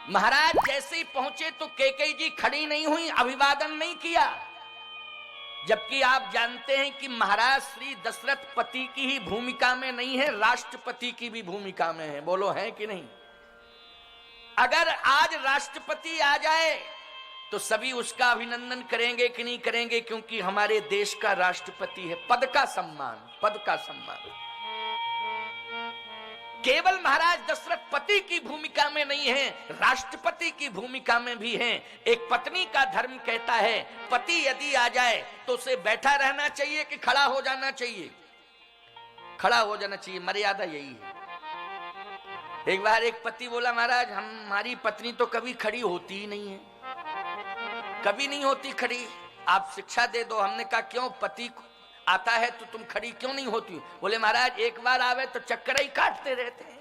महाराज जैसे ही पहुंचे तो कैकेयी जी खड़ी नहीं हुई, अभिवादन नहीं किया, जबकि आप जानते हैं कि महाराज श्री दशरथ पति की ही भूमिका में नहीं है, राष्ट्रपति की भी भूमिका में है। बोलो है कि नहीं? अगर आज राष्ट्रपति आ जाए तो सभी उसका अभिनंदन करेंगे कि नहीं करेंगे? क्योंकि हमारे देश का राष्ट्रपति है। पद का सम्मान, पद का सम्मान। केवल महाराज दशरथ पति की भूमिका में नहीं है, राष्ट्रपति की भूमिका में भी है। एक पत्नी का धर्म कहता है पति यदि आ जाए तो उसे बैठा रहना चाहिए कि खड़ा हो जाना चाहिए? खड़ा हो जाना चाहिए, मर्यादा यही है। एक बार एक पति बोला महाराज हमारी पत्नी तो कभी खड़ी होती ही नहीं है, कभी नहीं होती खड़ी, आप शिक्षा दे दो। हमने कहा क्यों, पति आता है तो तुम खड़ी क्यों नहीं होती? बोले महाराज एक बार आवे तो चक्कर ही काटते रहते हैं।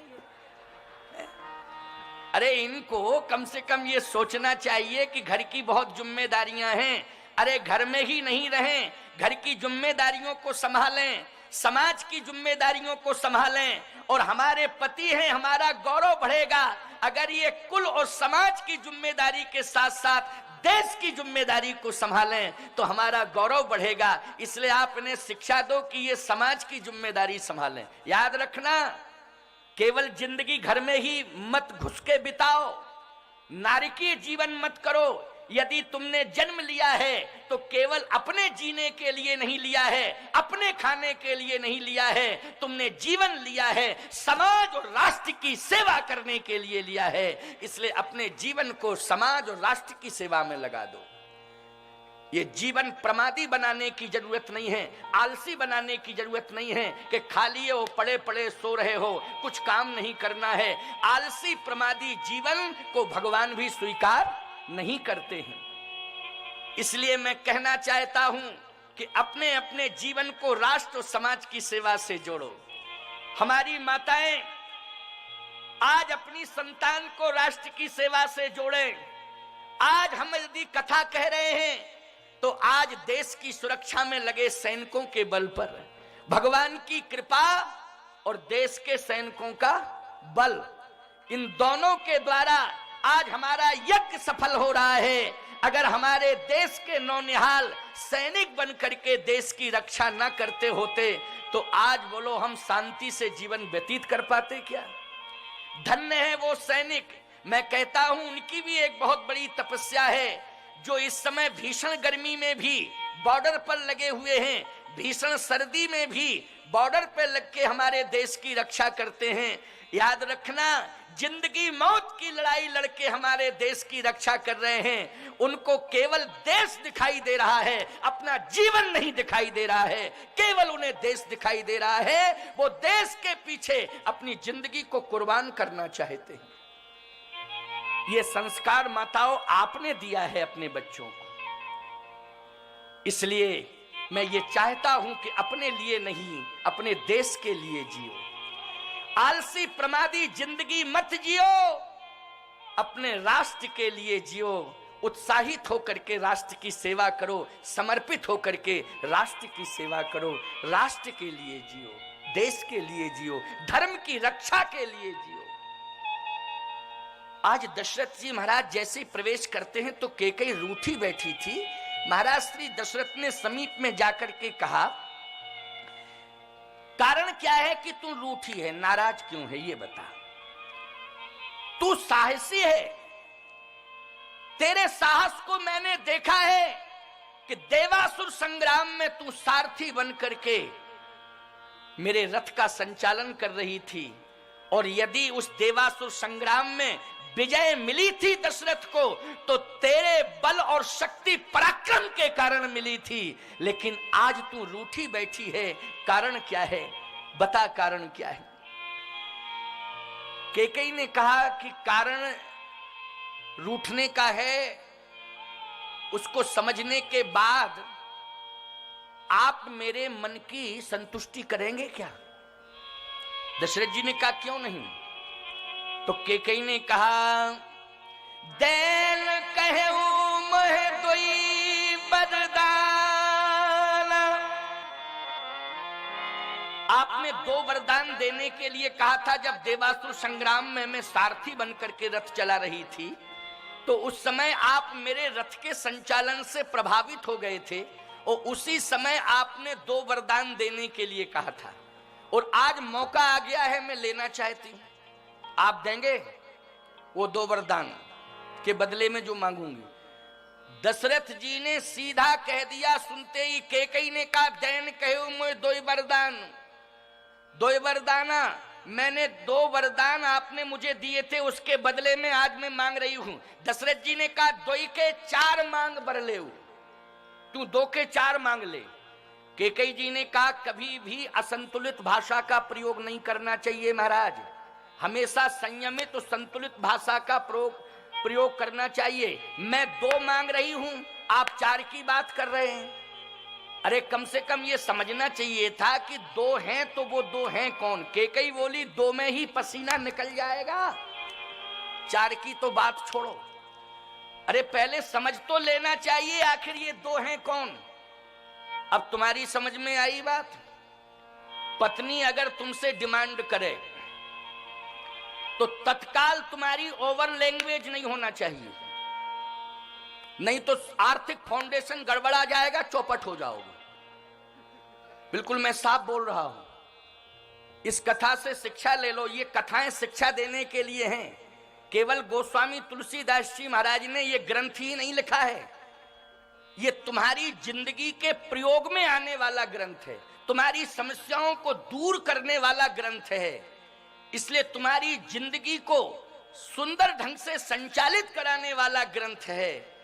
अरे इनको कम से कम ये सोचना चाहिए कि घर की बहुत जिम्मेदारियां हैं। अरे घर में ही नहीं रहें, घर की जिम्मेदारियों को संभालें, समाज की जिम्मेदारियों को संभालें, और हमारे पति हैं, हमारा गौरव बढ़ेगा। अगर ये कुल और समाज की जिम्मेदारी के साथ साथ देश की जिम्मेदारी को संभालें तो हमारा गौरव बढ़ेगा। इसलिए आप इन्हें शिक्षा दो कि ये समाज की जिम्मेदारी संभालें। याद रखना, केवल जिंदगी घर में ही मत घुस के बिताओ, नारकीय जीवन मत करो। यदि तुमने जन्म लिया है तो केवल अपने जीने के लिए नहीं लिया है, अपने खाने के लिए नहीं लिया है, तुमने जीवन लिया है समाज और राष्ट्र की सेवा करने के लिए लिया है। इसलिए अपने जीवन को समाज और राष्ट्र की सेवा में लगा दो। ये जीवन प्रमादी बनाने की जरूरत नहीं है, आलसी बनाने की जरूरत नहीं है कि खाली हो पड़े पड़े सो रहे हो, कुछ काम नहीं करना है। आलसी प्रमादी जीवन को भगवान भी स्वीकार नहीं करते हैं। इसलिए मैं कहना चाहता हूं कि अपने अपने जीवन को राष्ट्र और समाज की सेवा से जोड़ो। हमारी माताएं आज अपनी संतान को राष्ट्र की सेवा से जोड़ें। आज हम यदि कथा कह रहे हैं तो आज देश की सुरक्षा में लगे सैनिकों के बल पर भगवान की कृपा और देश के सैनिकों का बल, इन दोनों के द्वारा आज हमारा यज्ञ सफल हो रहा है। अगर हमारे देश के नौनिहाल सैनिक बन करके देश की रक्षा न करते होते तो आज बोलो हम शांति से जीवन व्यतीत कर पाते क्या? धन्य है वो सैनिक। मैं कहता हूं उनकी भी एक बहुत बड़ी तपस्या है, जो इस समय भीषण गर्मी में भी बॉर्डर पर लगे हुए हैं, भीषण सर्दी में भी बॉर्डर पर लग के हमारे देश की रक्षा करते हैं। याद रखना, जिंदगी मौत की लड़ाई लड़के हमारे देश की रक्षा कर रहे हैं। उनको केवल देश दिखाई दे रहा है, अपना जीवन नहीं दिखाई दे रहा है, केवल उन्हें देश दिखाई दे रहा है। वो देश के पीछे अपनी जिंदगी को कुर्बान करना चाहते हैं। ये संस्कार माताओं आपने दिया है अपने बच्चों को। इसलिए मैं ये चाहता हूं कि अपने लिए नहीं, अपने देश के लिए जियो। आलसी प्रमादी जिंदगी मत जियो, अपने राष्ट्र के लिए जियो। उत्साहित होकर के राष्ट्र की सेवा करो, समर्पित होकर के राष्ट्र की सेवा करो, राष्ट्र के लिए जियो, देश के लिए जियो, धर्म की रक्षा के लिए जियो। आज दशरथ जी महाराज जैसे प्रवेश करते हैं तो कैकेयी रूठी बैठी थी। महाराज श्री दशरथ ने समीप में जाकर के कहा कारण क्या है कि तू रूठी है, नाराज क्यों है, ये बता। तू साहसी है, तेरे साहस को मैंने देखा है कि देवासुर संग्राम में तू सारथी बन करके मेरे रथ का संचालन कर रही थी, और यदि उस देवासुर संग्राम में विजय मिली थी दशरथ को तो तेरे बल और शक्ति पराक्रम के कारण मिली थी। लेकिन आज तू रूठी बैठी है, कारण क्या है, बता कारण क्या है। कैकेयी ने कहा कि कारण रूठने का है, उसको समझने के बाद आप मेरे मन की संतुष्टि करेंगे क्या? दशरथ जी ने कहा क्यों नहीं। तो कैकेयी ने कहा दैन कहूं मोह दोई बरदान। आपने आपने 2 वरदान देने के लिए कहा था। जब देवासुर संग्राम में मैं सारथी बनकर के रथ चला रही थी, तो उस समय आप मेरे रथ के संचालन से प्रभावित हो गए थे और उसी समय आपने 2 वरदान देने के लिए कहा था। और आज मौका आ गया है, मैं लेना चाहती हूं। आप देंगे वो 2 वरदान के बदले में जो मांगूंगी? दशरथ जी ने सीधा कह दिया, सुनते ही कैकेयी ने कहा, दैन कहो मैं 2 वरदान, 2 वरदाना। मैंने 2 वरदान आपने मुझे दिए थे, उसके बदले में आज मैं मांग रही हूं। दशरथ जी ने कहा, 2 के 4 मांग बर ले, तू 2 के 4 मांग ले। कैकेयी जी ने कहा, कभी भी असंतुलित भाषा का प्रयोग नहीं करना चाहिए महाराज, हमेशा संयमित और संतुलित भाषा का प्रयोग करना चाहिए। मैं 2 मांग रही हूं, आप 4 की बात कर रहे हैं। अरे कम से कम ये समझना चाहिए था कि 2 हैं तो वो 2 हैं कौन? कैकेयी बोली, 2 में ही पसीना निकल जाएगा, 4 की तो बात छोड़ो। अरे पहले समझ तो लेना चाहिए, आखिर ये 2 हैं कौन? अब तुम्हारी समझ में आई बात? पत्नी अगर तुमसे डिमांड करे तो तत्काल तुम्हारी ओवर लैंग्वेज नहीं होना चाहिए, नहीं तो आर्थिक फाउंडेशन गड़बड़ा जाएगा, चौपट हो जाओगे। बिल्कुल मैं साफ बोल रहा हूं। इस कथा से शिक्षा ले लो, ये कथाएं शिक्षा देने के लिए हैं। केवल गोस्वामी तुलसीदास जी महाराज ने ये ग्रंथ ही नहीं लिखा है, ये तुम्हारी जिंदगी के प्रयोग में आने वाला ग्रंथ है, तुम्हारी समस्याओं को दूर करने वाला ग्रंथ है। इसलिए तुम्हारी जिंदगी को सुंदर ढंग से संचालित कराने वाला ग्रंथ है।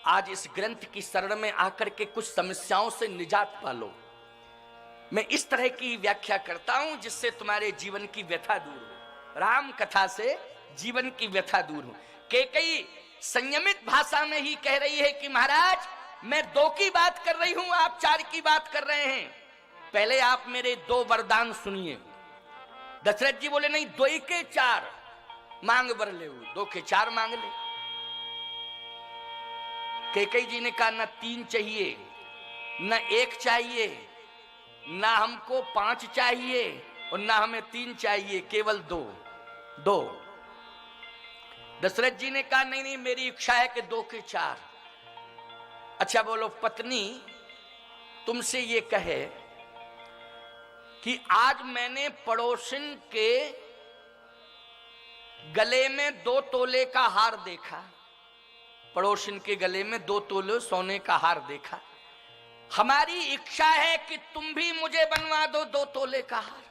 आज इस ग्रंथ की शरण में आकर के कुछ समस्याओं से निजात पालो। मैं इस तरह की व्याख्या करता हूं जिससे तुम्हारे जीवन की व्यथा दूर हो। राम कथा से जीवन की व्यथा दूर हो। कैकेयी संयमित भाषा में ही कह रही है कि महाराज मैं 2 की बात कर रही हूं, आप 4 की बात कर रहे हैं, पहले आप मेरे 2 वरदान सुनिए। दशरथ जी बोले, नहीं 2 के 4 मांग बर ले, 2 के 4 मांग ले। कैकेयी जी ने कहा, न 3 चाहिए, न 1 चाहिए, ना हमको 5 चाहिए और ना हमें 3 चाहिए, केवल 2। दशरथ जी ने कहा, नहीं नहीं मेरी इच्छा है कि 2 के 4। अच्छा बोलो, पत्नी तुमसे ये कहे कि आज मैंने पड़ोसिन के गले में 2 तोले का हार देखा, पड़ोसिन के गले में 2 तोले सोने का हार देखा, हमारी इच्छा है कि तुम भी मुझे बनवा दो 2 तोले का हार।